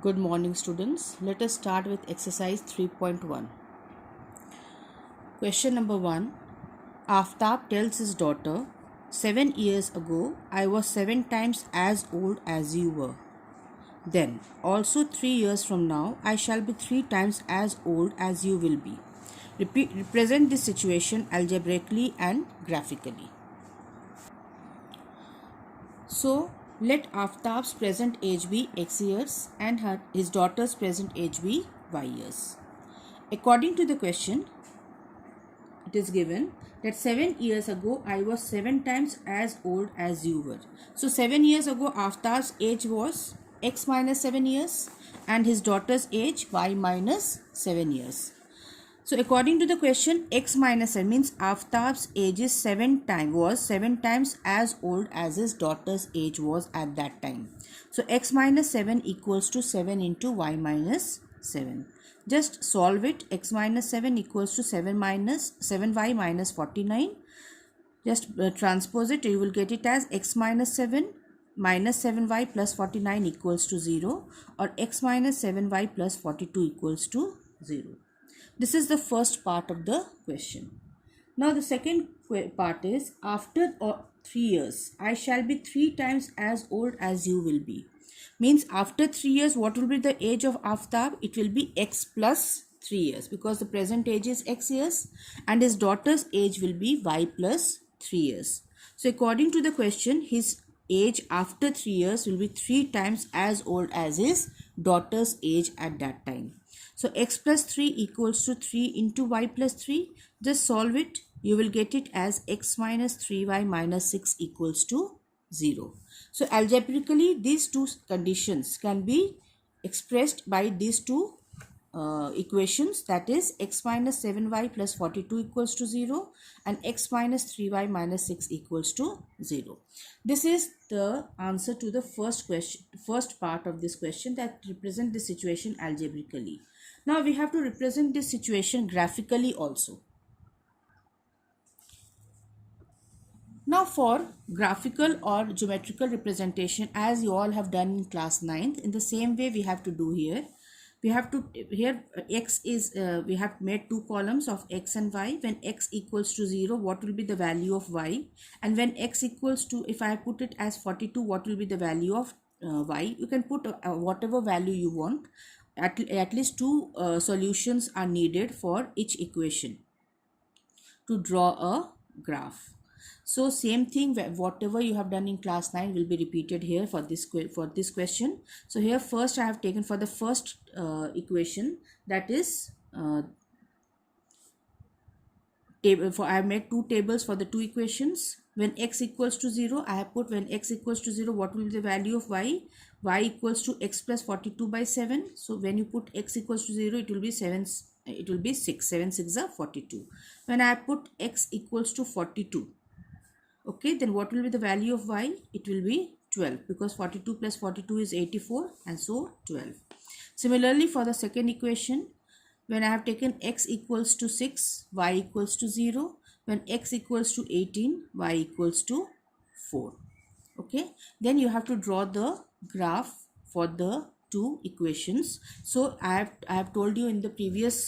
Good morning, students. Let us start with exercise 3.1. Question number 1. Aftab tells his daughter, 7 years ago, I was 7 times as old as you were. Then, also 3 years from now, I shall be 3 times as old as you will be. Represent this situation algebraically and graphically. So, let Aftab's present age be x years and his daughter's present age be y years. According to the question, it is given that 7 years ago I was 7 times as old as you were. So 7 years ago Aftab's age was x minus 7 years and his daughter's age y minus 7 years. So according to the question, x minus 7 means Aftab's age is 7 times as old as his daughter's age was at that time. So x minus 7 equals to 7 into y minus 7. Just solve it. X minus 7 equals to 7y minus 49. Just transpose it. You will get it as x minus 7 minus 7y plus 49 equals to 0, or x minus 7y plus 42 equals to 0. This is the first part of the question. Now the second part is, after 3 years, I shall be 3 times as old as you will be. Means after 3 years, what will be the age of Aftab? It will be x plus 3 years, because the present age is x years and his daughter's age will be y plus 3 years. So according to the question, his age after 3 years will be 3 times as old as his daughter's age at that time. So x plus 3 equals to 3 into y plus 3. Just solve it. You will get it as x minus 3y minus 6 equals to 0. So algebraically, these two conditions can be expressed by these two equations, that is x minus 7y plus 42 equals to 0 and x minus 3y minus 6 equals to 0. This is the answer to the first part of this question, that represent the situation algebraically. Now we have to represent this situation graphically also. Now for graphical or geometrical representation, as you all have done in class 9th, in the same way we have to do here. We have to, here x is, we have made two columns of x and y. When x equals to 0, what will be the value of y? And when x equals to, if I put it as 42, what will be the value of y? You can put whatever value you want. At least two solutions are needed for each equation to draw a graph. So same thing, whatever you have done in class 9 will be repeated here for this question. So here first I have taken for the first equation, that is I have made two tables for the two equations. When x equals to 0, I have put when x equals to 0, what will be the value of y? Y equals to x plus 42 by 7. So when you put x equals to 0, it will be 7. It will be 6. 7 6 are 42. When I put x equals to 42, okay, then what will be the value of y? It will be 12, because 42 plus 42 is 84, and so 12. Similarly, for the second equation, when I have taken x equals to 6, y equals to 0. When x equals to 18, y equals to 4. Okay, then you have to draw the graph for the two equations. So I have told you in the previous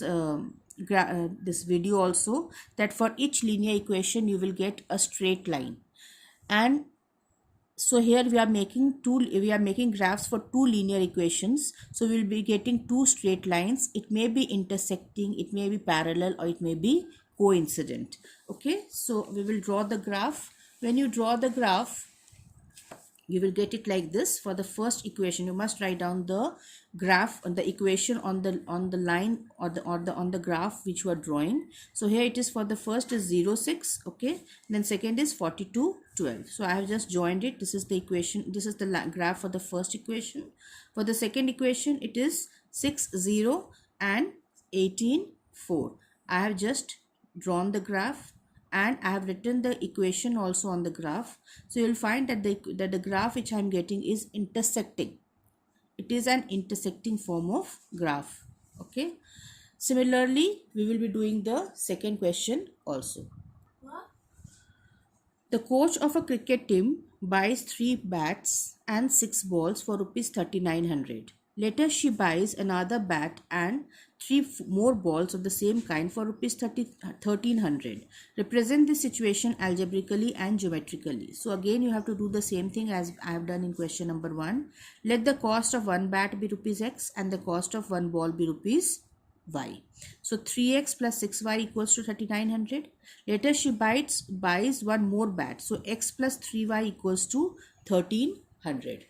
this video also, that for each linear equation you will get a straight line, and so here we are making graphs for two linear equations. So we will be getting two straight lines. It may be intersecting, it may be parallel, or it may be coincident. Okay, so we will draw the graph. When you draw the graph, you will get it like this. For the first equation, you must write down the graph on the equation on the line or on the graph which you are drawing. So here it is, for the first is 0 6, okay, then second is 42 12. So I have just joined it. This is the equation, this is the graph for the first equation. For the second equation, it is 6 0 and 18 4. I have just drawn the graph and I have written the equation also on the graph. So you will find that the graph which I am getting is intersecting. It is an intersecting form of graph. Okay. Similarly, we will be doing the second question also. The coach of a cricket team buys 3 bats and 6 balls for rupees 3900. Later, she buys another bat and three more balls of the same kind for rupees 1300. Represent this situation algebraically and geometrically. So again, you have to do the same thing as I have done in question number 1. Let the cost of one bat be rupees x and the cost of one ball be rupees y. So 3x plus 6y equals to 3900. Later, she buys one more bat. So x plus 3y equals to 1300.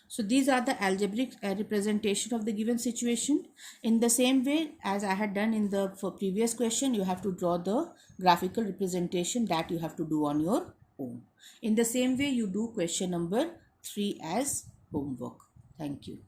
So these are the algebraic representation of the given situation. In the same way as I had done in the previous question, you have to draw the graphical representation that you have to do on your own. In the same way, you do question number 3 as homework. Thank you.